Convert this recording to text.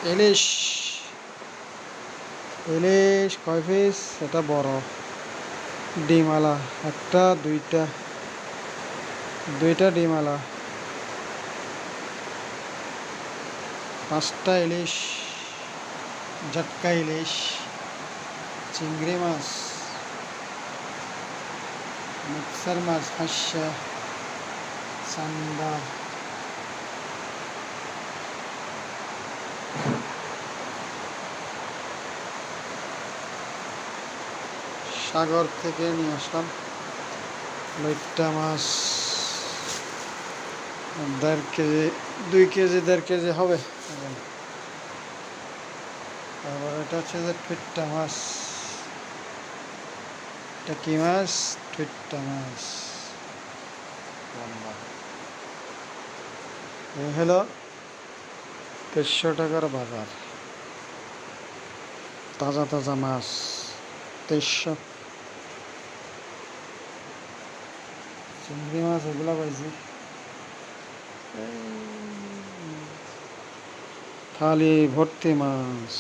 ইলিশ ইলিশ কয় পিস? এটা বড় ডিমালা, একটা দুইটা, দুইটা ডিমালা, পাঁচটা ইলিশ, জাটকা ইলিশ, চিংড়ি মাছ, মিক্সার মাছ, হাঁসা, চান্দা, সাগর থেকে নিয়ে আসলাম লইট্টা মাছ 1.5 কেজি, 2 কেজি 1.5 কেজি হবে। তারপর এটা হচ্ছে যে টুইট্টা মাছ, এটা কি মাছ? টুইট্টা মাছ লম্বা। এই হলো 2300 টাকার বাজার, তাজা তাজা মাছ 2300। চিংড়ি মাছ এগুলো পাইছি, থালি ভর্তি মাছ।